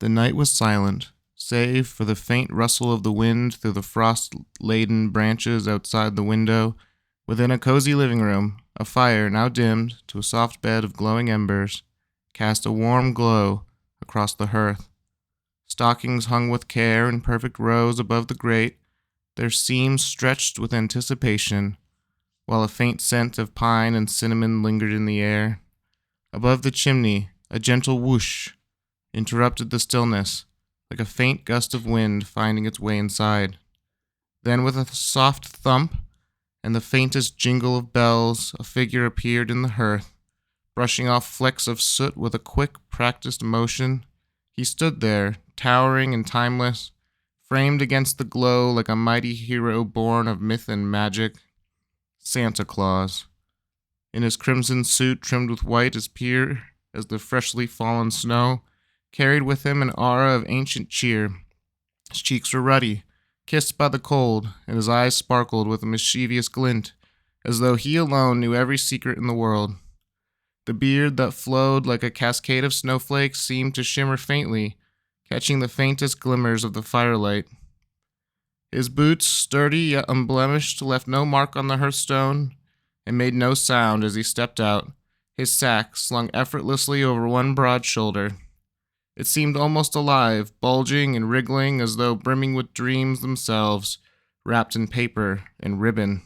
The night was silent, save for the faint rustle of the wind through the frost-laden branches outside the window. Within a cozy living room, a fire, now dimmed to a soft bed of glowing embers, cast a warm glow across the hearth. Stockings hung with care in perfect rows above the grate, their seams stretched with anticipation, while a faint scent of pine and cinnamon lingered in the air. Above the chimney, a gentle whoosh interrupted the stillness, like a faint gust of wind finding its way inside. Then, with a soft thump and the faintest jingle of bells, a figure appeared in the hearth, brushing off flecks of soot with a quick, practiced motion. He stood there, towering and timeless, framed against the glow like a mighty hero born of myth and magic. Santa Claus. In his crimson suit trimmed with white as pure as the freshly fallen snow, carried with him an aura of ancient cheer. His cheeks were ruddy, kissed by the cold, and his eyes sparkled with a mischievous glint, as though he alone knew every secret in the world. The beard that flowed like a cascade of snowflakes seemed to shimmer faintly, catching the faintest glimmers of the firelight. His boots, sturdy yet unblemished, left no mark on the hearthstone, and made no sound as he stepped out, his sack slung effortlessly over one broad shoulder. It seemed almost alive, bulging and wriggling as though brimming with dreams themselves, wrapped in paper and ribbon.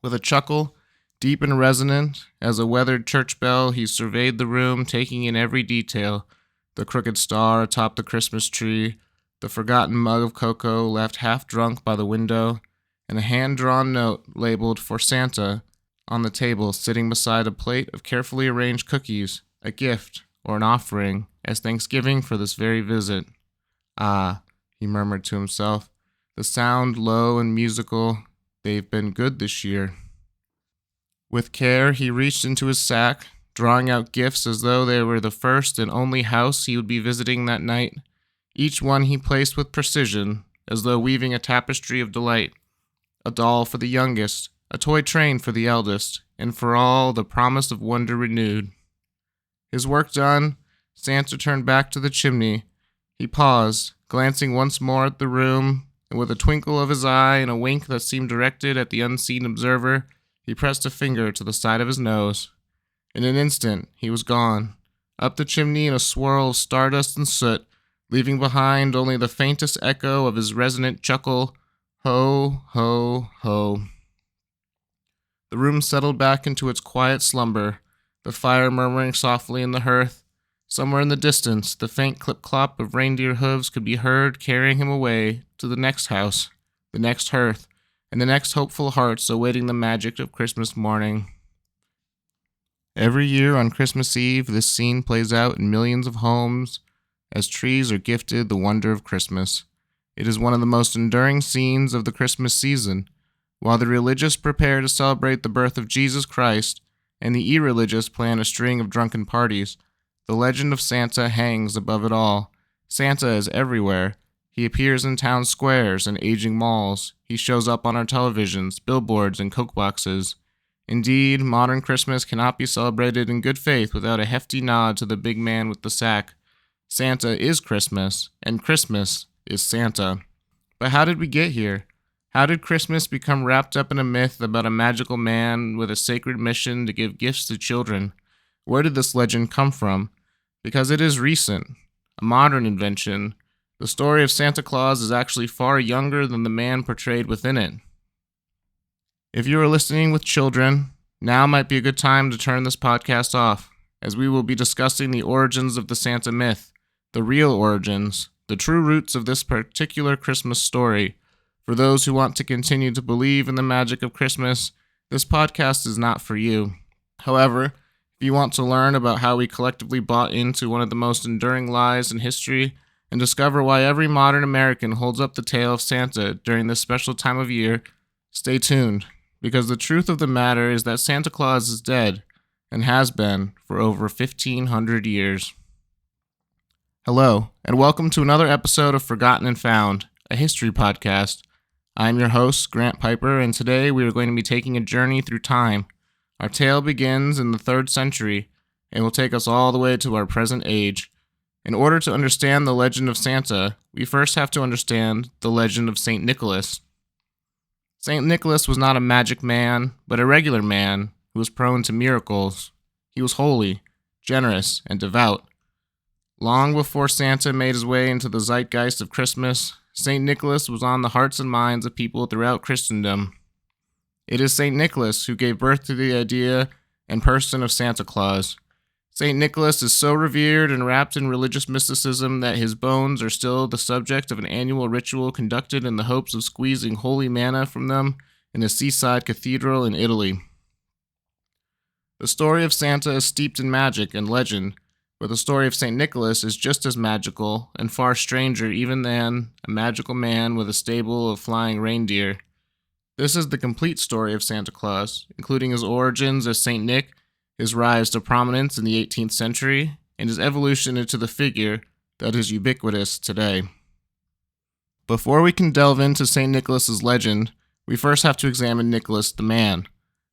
With a chuckle, deep and resonant as a weathered church bell, he surveyed the room, taking in every detail: the crooked star atop the Christmas tree, the forgotten mug of cocoa left half drunk by the window, and a hand-drawn note labeled "For Santa" on the table, sitting beside a plate of carefully arranged cookies, a gift or an offering as thanksgiving for this very visit. Ah, he murmured to himself, the sound low and musical. They've been good this year. With care, he reached into his sack, drawing out gifts as though they were the first and only house he would be visiting that night. Each one he placed with precision, as though weaving a tapestry of delight. A doll for the youngest, a toy train for the eldest, and for all the promise of wonder renewed. His work done, Santa turned back to the chimney. He paused, glancing once more at the room, and with a twinkle of his eye and a wink that seemed directed at the unseen observer, he pressed a finger to the side of his nose. In an instant, he was gone, up the chimney in a swirl of stardust and soot, leaving behind only the faintest echo of his resonant chuckle, "Ho, ho, ho." The room settled back into its quiet slumber, the fire murmuring softly in the hearth. Somewhere in the distance, the faint clip-clop of reindeer hooves could be heard carrying him away to the next house, the next hearth, and the next hopeful hearts awaiting the magic of Christmas morning. Every year on Christmas Eve, this scene plays out in millions of homes as trees are gifted the wonder of Christmas. It is one of the most enduring scenes of the Christmas season. While the religious prepare to celebrate the birth of Jesus Christ, and the irreligious plan a string of drunken parties, the legend of Santa hangs above it all. Santa is everywhere. He appears in town squares and aging malls. He shows up on our televisions, billboards, and Coke boxes. Indeed, modern Christmas cannot be celebrated in good faith without a hefty nod to the big man with the sack. Santa is Christmas, and Christmas is Santa. But how did we get here? How did Christmas become wrapped up in a myth about a magical man with a sacred mission to give gifts to children? Where did this legend come from? Because it is recent, a modern invention. The story of Santa Claus is actually far younger than the man portrayed within it. If you are listening with children, now might be a good time to turn this podcast off, as we will be discussing the origins of the Santa myth, the real origins, the true roots of this particular Christmas story. For those who want to continue to believe in the magic of Christmas, this podcast is not for you. However, if you want to learn about how we collectively bought into one of the most enduring lies in history and discover why every modern American holds up the tale of Santa during this special time of year, stay tuned, because the truth of the matter is that Santa Claus is dead and has been for over 1,500 years. Hello, and welcome to another episode of Forgotten and Found, a history podcast. I'm your host, Grant Piper, and today we are going to be taking a journey through time. Our tale begins in the 3rd century and will take us all the way to our present age. In order to understand the legend of Santa, we first have to understand the legend of St. Nicholas. St. Nicholas was not a magic man, but a regular man who was prone to miracles. He was holy, generous, and devout. Long before Santa made his way into the zeitgeist of Christmas, St. Nicholas was on the hearts and minds of people throughout Christendom. It is St. Nicholas who gave birth to the idea and person of Santa Claus. St. Nicholas is so revered and wrapped in religious mysticism that his bones are still the subject of an annual ritual conducted in the hopes of squeezing holy manna from them in a seaside cathedral in Italy. The story of Santa is steeped in magic and legend, but the story of St. Nicholas is just as magical and far stranger even than a magical man with a stable of flying reindeer. This is the complete story of Santa Claus, including his origins as St. Nick, his rise to prominence in the 18th century, and his evolution into the figure that is ubiquitous today. Before we can delve into St. Nicholas's legend, we first have to examine Nicholas the man.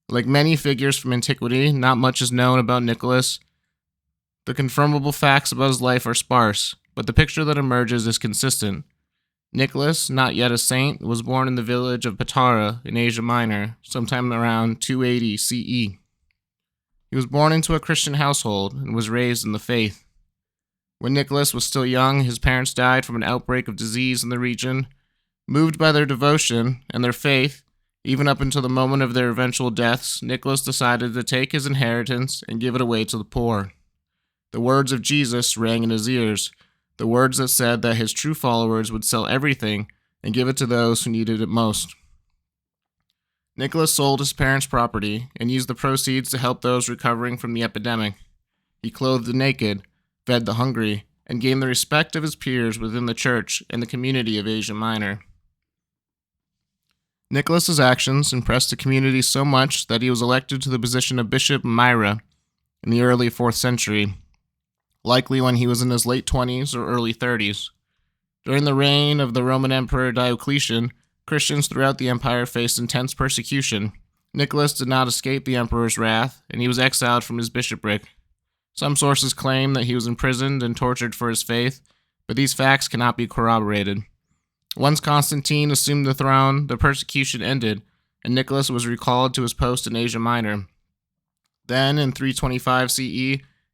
Like many figures from antiquity, not much is known about Nicholas. The confirmable facts about his life are sparse, but the picture that emerges is consistent. Nicholas, not yet a saint, was born in the village of Patara in Asia Minor, sometime around 280 CE. He was born into a Christian household and was raised in the faith. When Nicholas was still young, his parents died from an outbreak of disease in the region. Moved by their devotion and their faith, even up until the moment of their eventual deaths, Nicholas decided to take his inheritance and give it away to the poor. The words of Jesus rang in his ears, the words that said that his true followers would sell everything and give it to those who needed it most. Nicholas sold his parents' property and used the proceeds to help those recovering from the epidemic. He clothed the naked, fed the hungry, and gained the respect of his peers within the church and the community of Asia Minor. Nicholas's actions impressed the community so much that he was elected to the position of Bishop of Myra in the early 4th century, likely when he was in his late 20s or early 30s. During the reign of the Roman Emperor Diocletian, Christians throughout the empire faced intense persecution. Nicholas did not escape the emperor's wrath, and he was exiled from his bishopric. Some sources claim that he was imprisoned and tortured for his faith, but these facts cannot be corroborated. Once Constantine assumed the throne, the persecution ended, and Nicholas was recalled to his post in Asia Minor. Then, in 325 CE,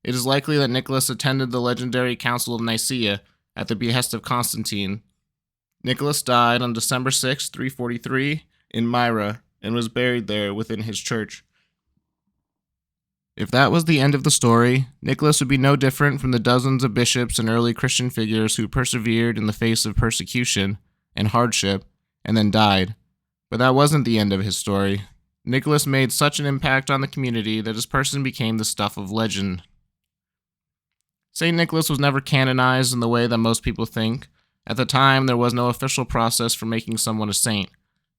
it is likely that Nicholas attended the legendary Council of Nicaea at the behest of Constantine. Nicholas died on December 6, 343, in Myra, and was buried there within his church. If that was the end of the story, Nicholas would be no different from the dozens of bishops and early Christian figures who persevered in the face of persecution and hardship, and then died. But that wasn't the end of his story. Nicholas made such an impact on the community that his person became the stuff of legend. St. Nicholas was never canonized in the way that most people think. At the time, there was no official process for making someone a saint.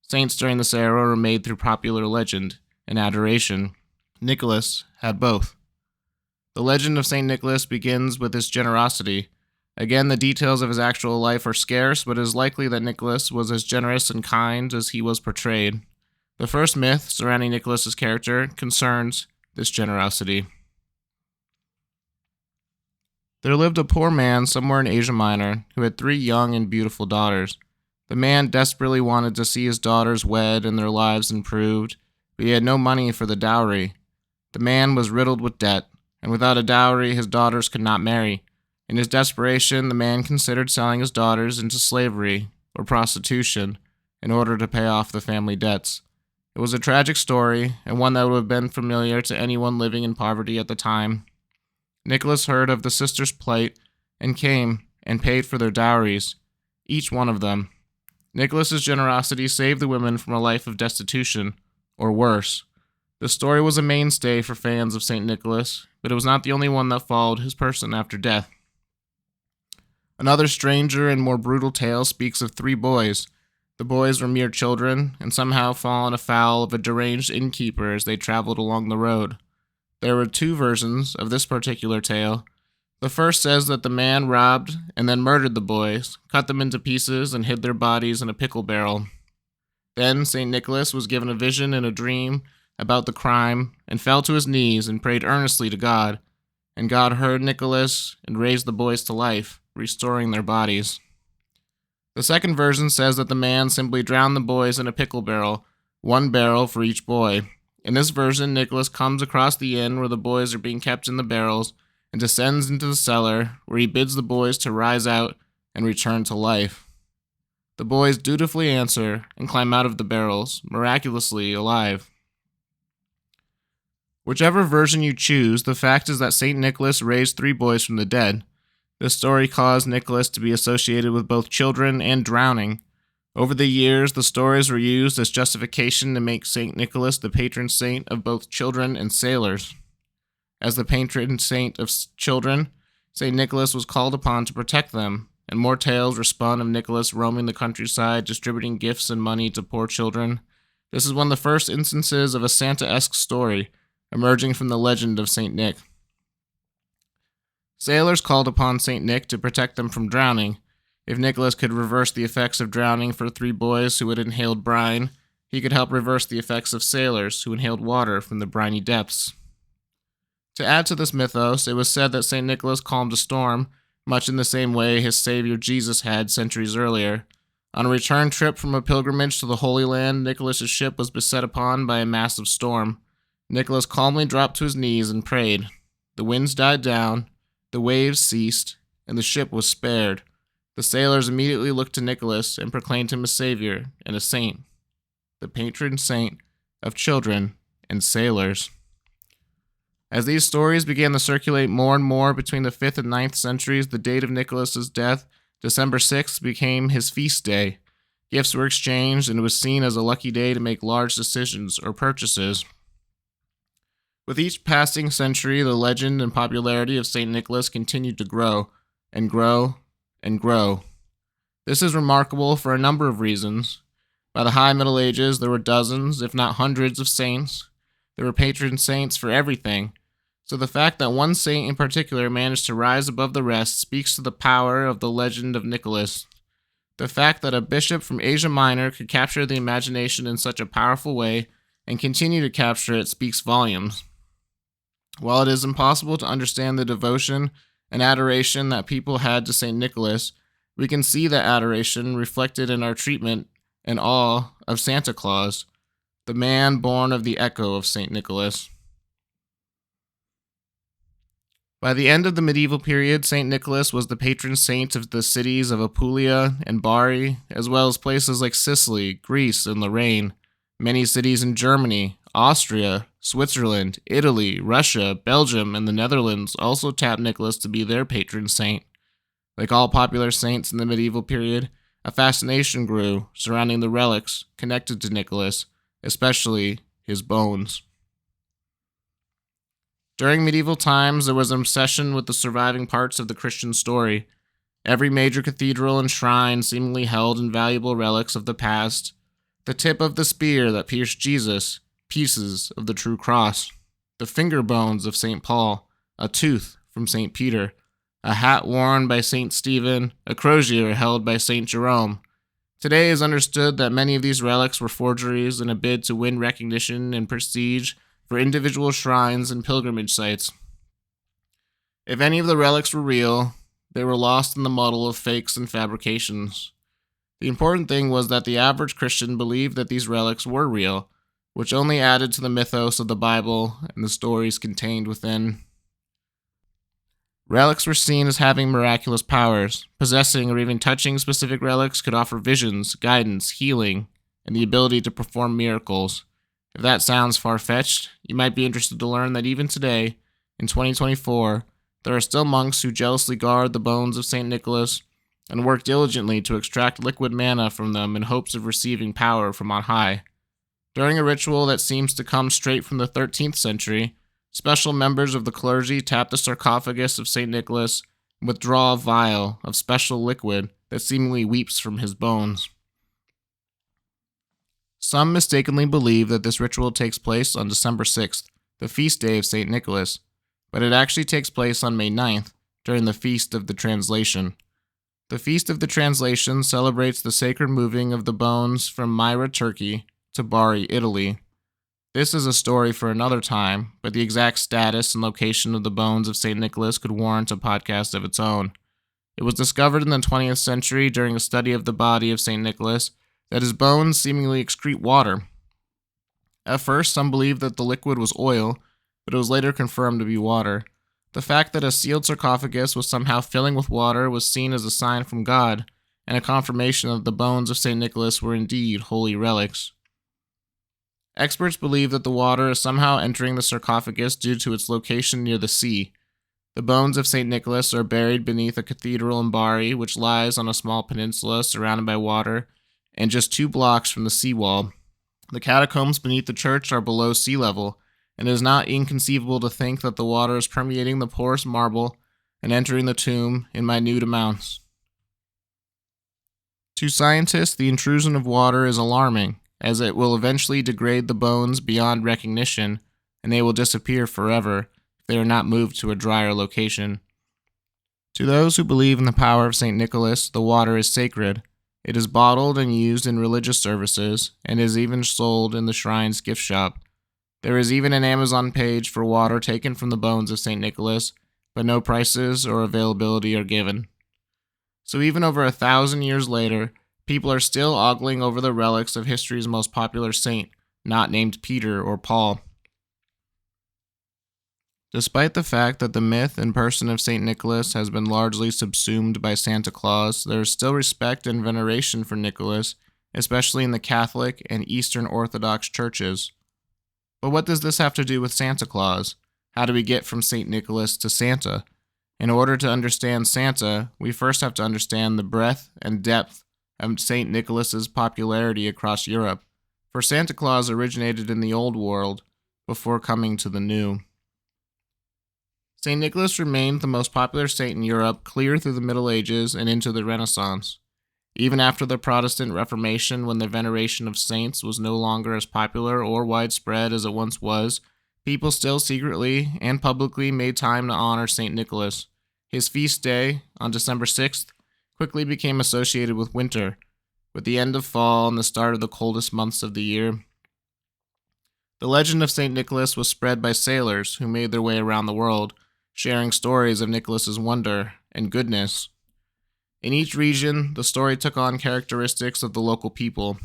Saints during this era were made through popular legend and adoration. Nicholas had both. The legend of St. Nicholas begins with his generosity. Again, the details of his actual life are scarce, but it is likely that Nicholas was as generous and kind as he was portrayed. The first myth surrounding Nicholas's character concerns this generosity. There lived a poor man somewhere in Asia Minor who had 3 young and beautiful daughters. The man desperately wanted to see his daughters wed and their lives improved, but he had no money for the dowry. The man was riddled with debt, and without a dowry his daughters could not marry. In his desperation, the man considered selling his daughters into slavery or prostitution in order to pay off the family debts. It was a tragic story, and one that would have been familiar to anyone living in poverty at the time. Nicholas heard of the sisters' plight and came and paid for their dowries, each one of them. Nicholas's generosity saved the women from a life of destitution, or worse. The story was a mainstay for fans of St. Nicholas, but it was not the only one that followed his person after death. Another stranger and more brutal tale speaks of 3 boys. The boys were mere children, and somehow fallen afoul of a deranged innkeeper as they traveled along the road. There were 2 versions of this particular tale. The first says that the man robbed and then murdered the boys, cut them into pieces, and hid their bodies in a pickle barrel. Then St. Nicholas was given a vision and a dream about the crime, and fell to his knees and prayed earnestly to God. and God heard Nicholas and raised the boys to life, restoring their bodies. The second version says that the man simply drowned the boys in a pickle barrel, one barrel for each boy. In this version, Nicholas comes across the inn where the boys are being kept in the barrels and descends into the cellar, where he bids the boys to rise out and return to life. The boys dutifully answer and climb out of the barrels, miraculously alive. Whichever version you choose, the fact is that St. Nicholas raised 3 boys from the dead. This story caused Nicholas to be associated with both children and drowning. Over the years, the stories were used as justification to make St. Nicholas the patron saint of both children and sailors. As the patron saint of children, St. Nicholas was called upon to protect them, and more tales were spun of Nicholas roaming the countryside, distributing gifts and money to poor children. This is one of the first instances of a Santa-esque story emerging from the legend of St. Nick. Sailors called upon St. Nick to protect them from drowning. If Nicholas could reverse the effects of drowning for 3 boys who had inhaled brine, he could help reverse the effects of sailors who inhaled water from the briny depths. To add to this mythos, it was said that St. Nicholas calmed a storm, much in the same way his Savior Jesus had centuries earlier. On a return trip from a pilgrimage to the Holy Land, Nicholas's ship was beset upon by a massive storm. Nicholas calmly dropped to his knees and prayed. The winds died down, the waves ceased, and the ship was spared. The sailors immediately looked to Nicholas and proclaimed him a savior and a saint, the patron saint of children and sailors. As these stories began to circulate more and more between the 5th and 9th centuries, the date of Nicholas's death, December 6th, became his feast day. Gifts were exchanged, and it was seen as a lucky day to make large decisions or purchases. With each passing century, the legend and popularity of St. Nicholas continued to grow and grow and grow. This is remarkable for a number of reasons. By the High Middle Ages, there were dozens, if not hundreds, of saints. There were patron saints for everything. So the fact that one saint in particular managed to rise above the rest speaks to the power of the legend of Nicholas. The fact that a bishop from Asia Minor could capture the imagination in such a powerful way and continue to capture it speaks volumes. While it is impossible to understand the devotion and adoration that people had to St. Nicholas, we can see that adoration reflected in our treatment and awe of Santa Claus, the man born of the echo of St. Nicholas. By the end of the medieval period, St. Nicholas was the patron saint of the cities of Apulia and Bari, as well as places like Sicily, Greece, and Lorraine. Many cities in Germany, Austria, Switzerland, Italy, Russia, Belgium, and the Netherlands also tapped Nicholas to be their patron saint. Like all popular saints in the medieval period, a fascination grew surrounding the relics connected to Nicholas, especially his bones. During medieval times, there was an obsession with the surviving parts of the Christian story. Every major cathedral and shrine seemingly held invaluable relics of the past. The tip of the spear that pierced Jesus, pieces of the true cross, the finger bones of St. Paul, a tooth from St. Peter, a hat worn by St. Stephen, a crosier held by St. Jerome. Today it is understood that many of these relics were forgeries in a bid to win recognition and prestige for individual shrines and pilgrimage sites. If any of the relics were real, they were lost in the muddle of fakes and fabrications. The important thing was that the average Christian believed that these relics were real, which only added to the mythos of the Bible and the stories contained within. Relics were seen as having miraculous powers. Possessing or even touching specific relics could offer visions, guidance, healing, and the ability to perform miracles. If that sounds far-fetched, you might be interested to learn that even today, in 2024, there are still monks who jealously guard the bones of St. Nicholas and work diligently to extract liquid manna from them in hopes of receiving power from on high. During a ritual that seems to come straight from the 13th century, special members of the clergy tap the sarcophagus of St. Nicholas and withdraw a vial of special liquid that seemingly weeps from his bones. Some mistakenly believe that this ritual takes place on December 6th, the feast day of St. Nicholas, but it actually takes place on May 9th, during the Feast of the Translation. The Feast of the Translation celebrates the sacred moving of the bones from Myra, Turkey, to Bari, Italy. This is a story for another time, but the exact status and location of the bones of St. Nicholas could warrant a podcast of its own. It was discovered in the 20th century during a study of the body of St. Nicholas that his bones seemingly excrete water. At first, some believed that the liquid was oil, but it was later confirmed to be water. The fact that a sealed sarcophagus was somehow filling with water was seen as a sign from God, and a confirmation that the bones of St. Nicholas were indeed holy relics. Experts believe that the water is somehow entering the sarcophagus due to its location near the sea. The bones of St. Nicholas are buried beneath a cathedral in Bari, which lies on a small peninsula surrounded by water and just 2 blocks from the seawall. The catacombs beneath the church are below sea level, and it is not inconceivable to think that the water is permeating the porous marble and entering the tomb in minute amounts. To scientists, the intrusion of water is alarming, as it will eventually degrade the bones beyond recognition, and they will disappear forever if they are not moved to a drier location. To those who believe in the power of St. Nicholas, the water is sacred. It is bottled and used in religious services, and is even sold in the shrine's gift shop. There is even an Amazon page for water taken from the bones of St. Nicholas, but no prices or availability are given. So even over 1,000 years later, people are still ogling over the relics of history's most popular saint, not named Peter or Paul. Despite the fact that the myth and person of St. Nicholas has been largely subsumed by Santa Claus, there is still respect and veneration for Nicholas, especially in the Catholic and Eastern Orthodox churches. But what does this have to do with Santa Claus? How do we get from St. Nicholas to Santa? In order to understand Santa, we first have to understand the breadth and depth of St. Nicholas's popularity across Europe, for Santa Claus originated in the Old World before coming to the New. St. Nicholas remained the most popular saint in Europe clear through the Middle Ages and into the Renaissance. Even after the Protestant Reformation, when the veneration of saints was no longer as popular or widespread as it once was, people still secretly and publicly made time to honor St. Nicholas. His feast day, on December 6th, quickly became associated with winter, with the end of fall and the start of the coldest months of the year. The legend of St. Nicholas was spread by sailors who made their way around the world, sharing stories of Nicholas's wonder and goodness. In each region, the story took on characteristics of the local people.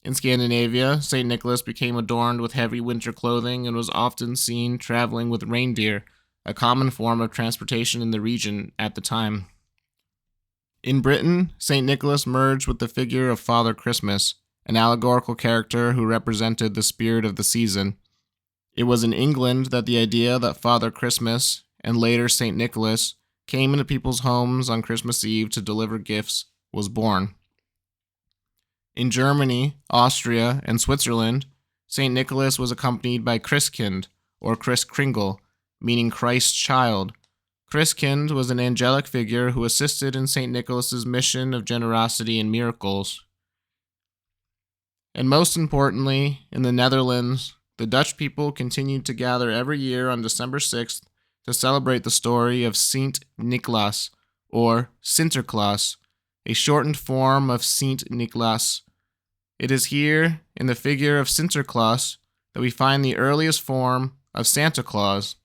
In Scandinavia, St. Nicholas became adorned with heavy winter clothing and was often seen traveling with reindeer, a common form of transportation in the region at the time. In Britain, St. Nicholas merged with the figure of Father Christmas, an allegorical character who represented the spirit of the season. It was in England that the idea that Father Christmas, and later St. Nicholas, came into people's homes on Christmas Eve to deliver gifts was born. In Germany, Austria, and Switzerland, St. Nicholas was accompanied by Christkind, or Christkringle, meaning Christ's child. Christkind was an angelic figure who assisted in St. Nicholas's mission of generosity and miracles. And most importantly, in the Netherlands, the Dutch people continued to gather every year on December 6th to celebrate the story of Sint Niklaas, or Sinterklaas, a shortened form of Sint Niklaas. It is here, in the figure of Sinterklaas, that we find the earliest form of Santa Claus.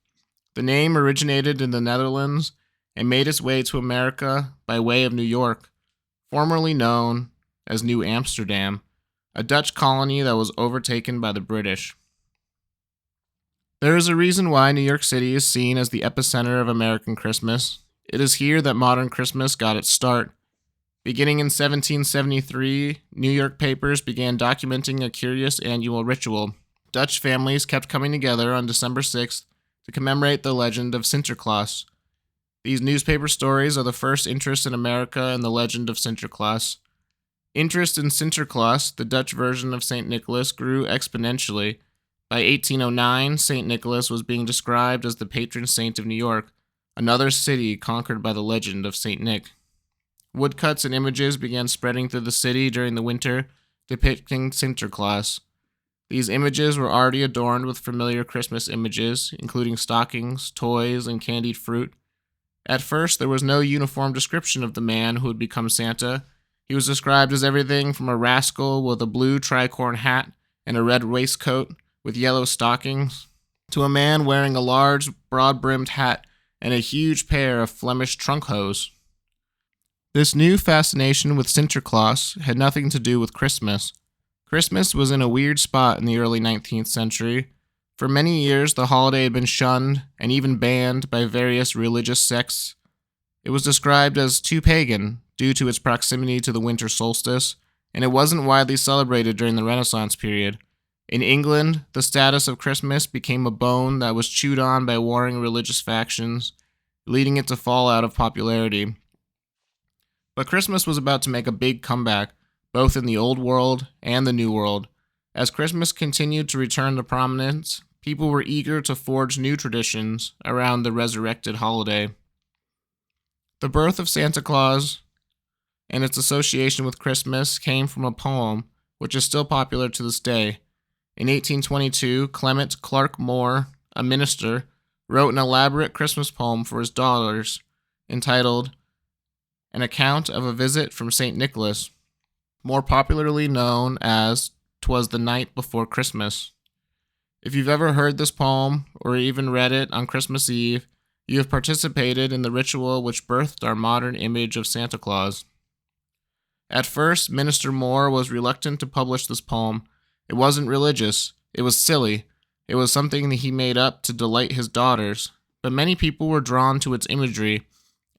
The name originated in the Netherlands and made its way to America by way of New York, formerly known as New Amsterdam, a Dutch colony that was overtaken by the British. There is a reason why New York City is seen as the epicenter of American Christmas. It is here that modern Christmas got its start. Beginning in 1773, New York papers began documenting a curious annual ritual. Dutch families kept coming together on December 6th to commemorate the legend of Sinterklaas. These newspaper stories are the first interest in America in the legend of Sinterklaas. Interest in Sinterklaas, the Dutch version of St. Nicholas, grew exponentially. By 1809, St. Nicholas was being described as the patron saint of New York, another city conquered by the legend of St. Nick. Woodcuts and images began spreading through the city during the winter, depicting Sinterklaas. These images were already adorned with familiar Christmas images, including stockings, toys, and candied fruit. At first, there was no uniform description of the man who would become Santa. He was described as everything from a rascal with a blue tricorn hat and a red waistcoat with yellow stockings, to a man wearing a large, broad-brimmed hat and a huge pair of Flemish trunk hose. This new fascination with Sinterklaas had nothing to do with Christmas. Christmas was in a weird spot in the early 19th century. For many years, the holiday had been shunned and even banned by various religious sects. It was described as too pagan due to its proximity to the winter solstice, and it wasn't widely celebrated during the Renaissance period. In England, the status of Christmas became a bone that was chewed on by warring religious factions, leading it to fall out of popularity. But Christmas was about to make a big comeback, both in the Old World and the New World. As Christmas continued to return to prominence, people were eager to forge new traditions around the resurrected holiday. The birth of Santa Claus and its association with Christmas came from a poem which is still popular to this day. In 1822, Clement Clarke Moore, a minister, wrote an elaborate Christmas poem for his daughters entitled An Account of a Visit from St. Nicholas, more popularly known as "'Twas the Night Before Christmas." If you've ever heard this poem or even read it on Christmas Eve, you have participated in the ritual which birthed our modern image of Santa Claus. At first, Minister Moore was reluctant to publish this poem. It wasn't religious. It was silly. It was something that he made up to delight his daughters. But many people were drawn to its imagery.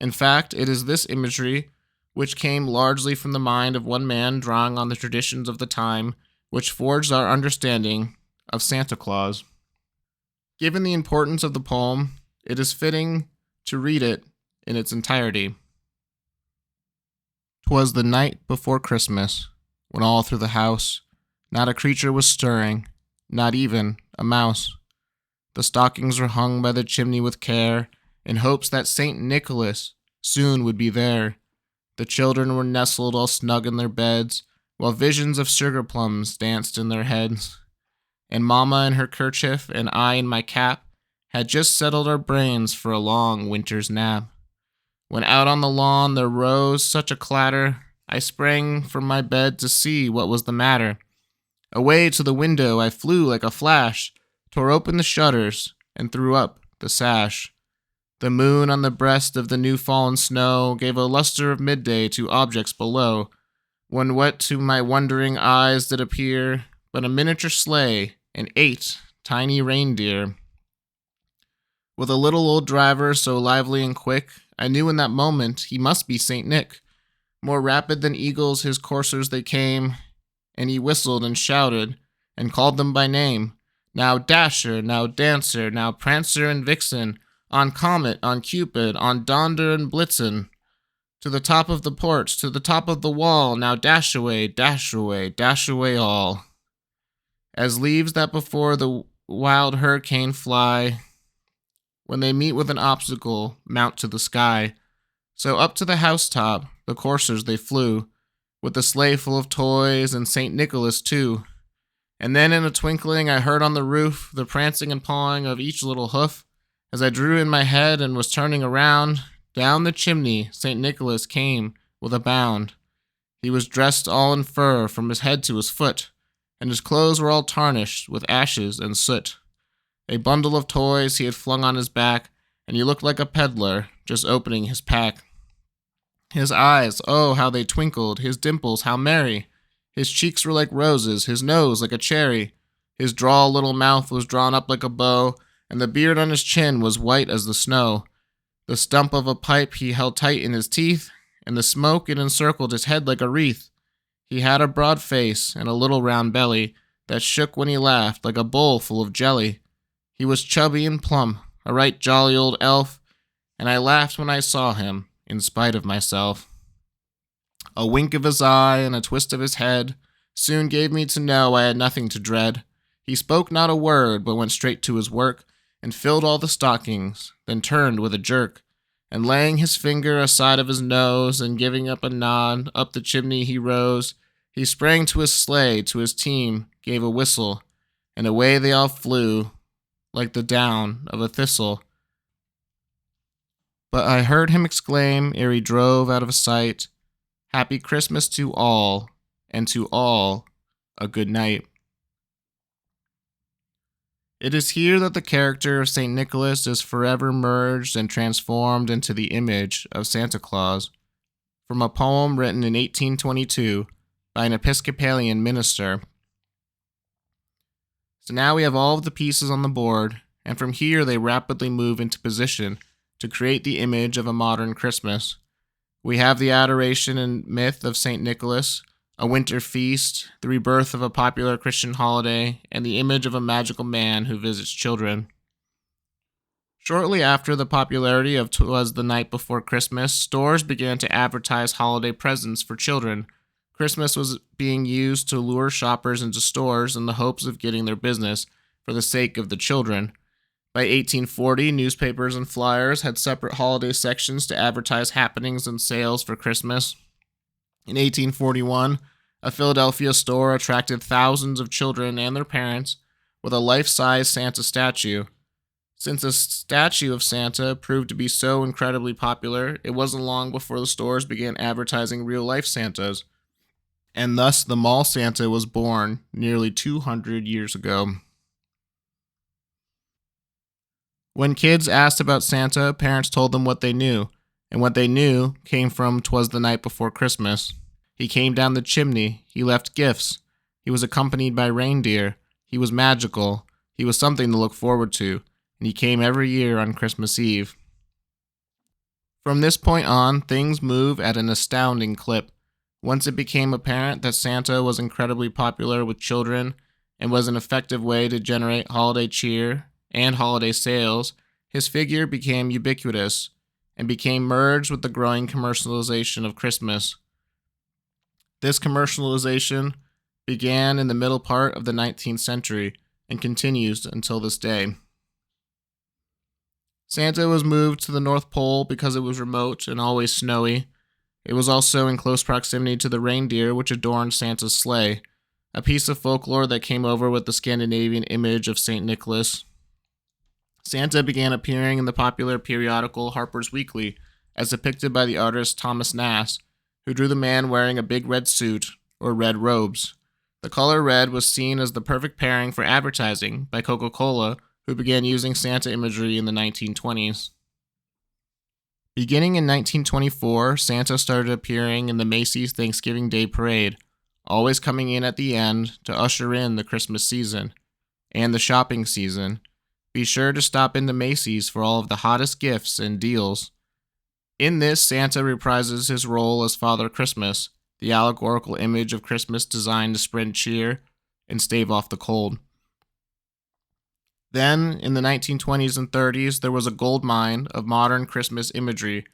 In fact, it is this imagery, which came largely from the mind of one man drawing on the traditions of the time, which forged our understanding of Santa Claus. Given the importance of the poem, it is fitting to read it in its entirety. "'Twas the night before Christmas, when all through the house not a creature was stirring, not even a mouse. The stockings were hung by the chimney with care, in hopes that St. Nicholas soon would be there. The children were nestled all snug in their beds, while visions of sugar plums danced in their heads. And Mamma in her kerchief and I in my cap had just settled our brains for a long winter's nap. When out on the lawn there rose such a clatter, I sprang from my bed to see what was the matter. Away to the window I flew like a flash, tore open the shutters, and threw up the sash. The moon on the breast of the new-fallen snow gave a luster of midday to objects below, when what to my wondering eyes did appear but a miniature sleigh and 8 tiny reindeer. With a little old driver so lively and quick, I knew in that moment he must be St. Nick. More rapid than eagles his coursers they came, and he whistled and shouted and called them by name. Now Dasher, now Dancer, now Prancer and Vixen, on Comet, on Cupid, on Donder and Blitzen. To the top of the porch, to the top of the wall, now dash away, dash away, dash away all. As leaves that before the wild hurricane fly, when they meet with an obstacle, mount to the sky. So up to the housetop, the coursers they flew, with the sleigh full of toys and St. Nicholas too. And then in a twinkling I heard on the roof the prancing and pawing of each little hoof. As I drew in my head and was turning around, down the chimney St. Nicholas came with a bound. He was dressed all in fur from his head to his foot, and his clothes were all tarnished with ashes and soot. A bundle of toys he had flung on his back, and he looked like a peddler just opening his pack. His eyes, oh, how they twinkled, his dimples, how merry. His cheeks were like roses, his nose like a cherry. His droll little mouth was drawn up like a bow, and the beard on his chin was white as the snow. The stump of a pipe he held tight in his teeth, and the smoke it encircled his head like a wreath. He had a broad face and a little round belly that shook when he laughed like a bowl full of jelly. He was chubby and plump, a right jolly old elf, and I laughed when I saw him, in spite of myself. A wink of his eye and a twist of his head soon gave me to know I had nothing to dread. He spoke not a word, but went straight to his work, and filled all the stockings, then turned with a jerk, and laying his finger aside of his nose, and giving up a nod, up the chimney he rose. He sprang to his sleigh, to his team, gave a whistle, and away they all flew, like the down of a thistle. But I heard him exclaim, ere he drove out of sight, "Happy Christmas to all, and to all a good night." It is here that the character of St. Nicholas is forever merged and transformed into the image of Santa Claus from a poem written in 1822 by an Episcopalian minister. So now we have all of the pieces on the board, and from here they rapidly move into position to create the image of a modern Christmas. We have the adoration and myth of St. Nicholas, a winter feast, the rebirth of a popular Christian holiday, and the image of a magical man who visits children. Shortly after the popularity of 'Twas the Night Before Christmas, stores began to advertise holiday presents for children. Christmas was being used to lure shoppers into stores in the hopes of getting their business for the sake of the children. By 1840, newspapers and flyers had separate holiday sections to advertise happenings and sales for Christmas. In 1841, a Philadelphia store attracted thousands of children and their parents with a life-size Santa statue. Since a statue of Santa proved to be so incredibly popular, it wasn't long before the stores began advertising real-life Santas, and thus the mall Santa was born nearly 200 years ago. When kids asked about Santa, parents told them what they knew, and what they knew came from 'Twas the Night Before Christmas. He came down the chimney, he left gifts, he was accompanied by reindeer, he was magical, he was something to look forward to, and he came every year on Christmas Eve. From this point on, things move at an astounding clip. Once it became apparent that Santa was incredibly popular with children and was an effective way to generate holiday cheer and holiday sales, his figure became ubiquitous and became merged with the growing commercialization of Christmas. This commercialization began in the middle part of the 19th century and continues until this day. Santa was moved to the North Pole because it was remote and always snowy. It was also in close proximity to the reindeer which adorned Santa's sleigh, a piece of folklore that came over with the Scandinavian image of St. Nicholas. Santa began appearing in the popular periodical Harper's Weekly, as depicted by the artist Thomas Nast, who drew the man wearing a big red suit, or red robes. The color red was seen as the perfect pairing for advertising by Coca-Cola, who began using Santa imagery in the 1920s. Beginning in 1924, Santa started appearing in the Macy's Thanksgiving Day Parade, always coming in at the end to usher in the Christmas season and the shopping season. Be sure to stop into Macy's for all of the hottest gifts and deals. In this, Santa reprises his role as Father Christmas, the allegorical image of Christmas designed to spread cheer and stave off the cold. Then, in the 1920s and 30s, there was a gold mine of modern Christmas imagery.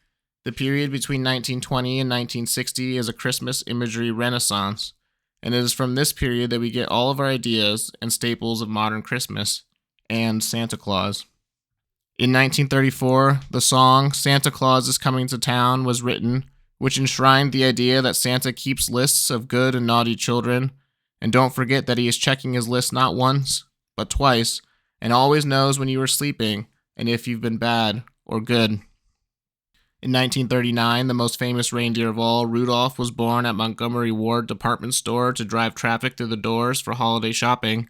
The period between 1920 and 1960 is a Christmas imagery renaissance, and it is from this period that we get all of our ideas and staples of modern Christmas and Santa Claus. In 1934, the song Santa Claus is Coming to Town was written, which enshrined the idea that Santa keeps lists of good and naughty children, and don't forget that he is checking his list not once, but twice, and always knows when you are sleeping and if you've been bad or good. In 1939, the most famous reindeer of all, Rudolph, was born at Montgomery Ward department store to drive traffic through the doors for holiday shopping.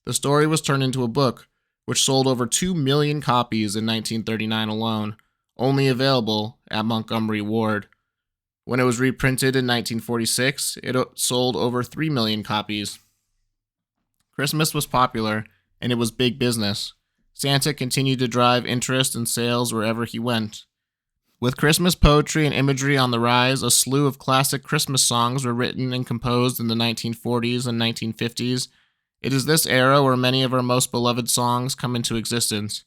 The story was turned into a book, which sold over 2 million copies in 1939 alone, only available at Montgomery Ward. When it was reprinted in 1946, it sold over 3 million copies. Christmas was popular, and it was big business. Santa continued to drive interest and sales wherever he went. With Christmas poetry and imagery on the rise, a slew of classic Christmas songs were written and composed in the 1940s and 1950s. It is this era where many of our most beloved songs come into existence.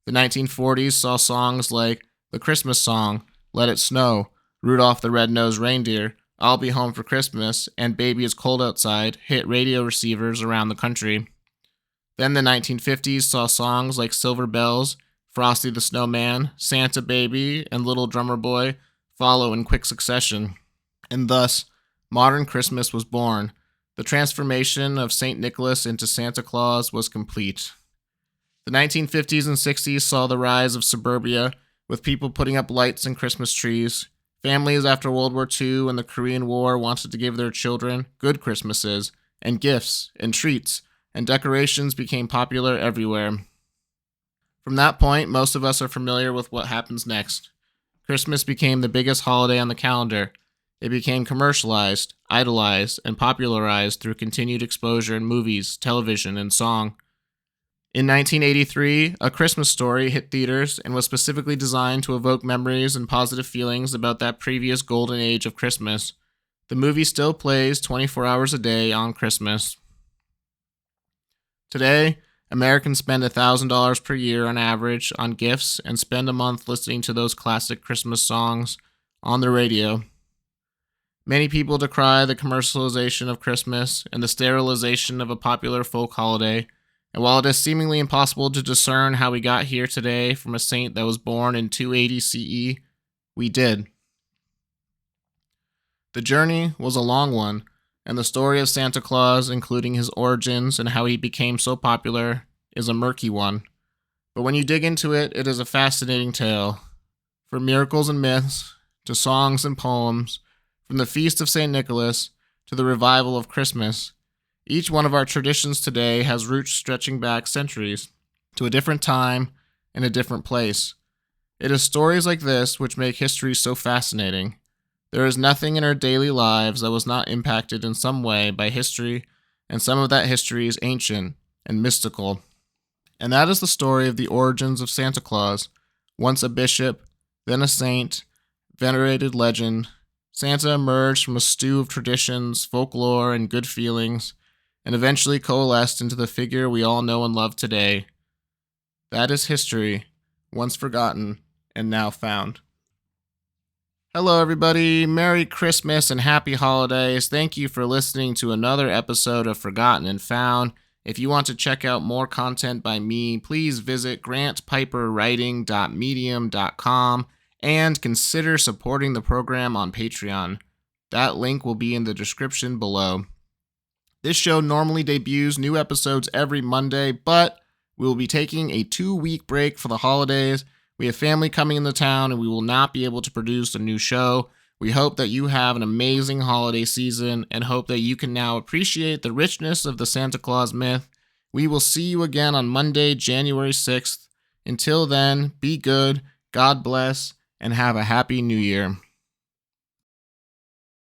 The 1940s saw songs like The Christmas Song, Let It Snow, Rudolph the Red-Nosed Reindeer, I'll Be Home for Christmas, and Baby It's Cold Outside hit radio receivers around the country. Then the 1950s saw songs like Silver Bells, Frosty the Snowman, Santa Baby, and Little Drummer Boy follow in quick succession. And thus, modern Christmas was born. The transformation of St. Nicholas into Santa Claus was complete. The 1950s and 60s saw the rise of suburbia, with people putting up lights and Christmas trees. Families after World War II and the Korean War wanted to give their children good Christmases and gifts and treats and decorations became popular everywhere. From that point, most of us are familiar with what happens next. Christmas became the biggest holiday on the calendar. It became commercialized, idolized, and popularized through continued exposure in movies, television, and song. In 1983, A Christmas Story hit theaters and was specifically designed to evoke memories and positive feelings about that previous golden age of Christmas. The movie still plays 24 hours a day on Christmas. Today, Americans spend $1,000 per year on average on gifts and spend a month listening to those classic Christmas songs on the radio. Many people decry the commercialization of Christmas and the sterilization of a popular folk holiday, and while it is seemingly impossible to discern how we got here today from a saint that was born in 280 CE, we did. The journey was a long one, and the story of Santa Claus, including his origins and how he became so popular, is a murky one. But when you dig into it, it is a fascinating tale. From miracles and myths, to songs and poems, from the Feast of St. Nicholas to the revival of Christmas, each one of our traditions today has roots stretching back centuries to a different time and a different place. It is stories like this which make history so fascinating. There is nothing in our daily lives that was not impacted in some way by history, and some of that history is ancient and mystical. And that is the story of the origins of Santa Claus, once a bishop, then a saint, venerated legend. Santa emerged from a stew of traditions, folklore, and good feelings, and eventually coalesced into the figure we all know and love today. That is history, once forgotten and now found. Hello, everybody. Merry Christmas and Happy Holidays. Thank you for listening to another episode of Forgotten and Found. If you want to check out more content by me, please visit grantpiperwriting.medium.com and consider supporting the program on Patreon. That link will be in the description below. This show normally debuts new episodes every Monday, but we will be taking a 2-week break for the holidays. We have family coming into town and we will not be able to produce a new show. We hope that you have an amazing holiday season and hope that you can now appreciate the richness of the Santa Claus myth. We will see you again on Monday, January 6th. Until then, be good, God bless, and have a happy new year.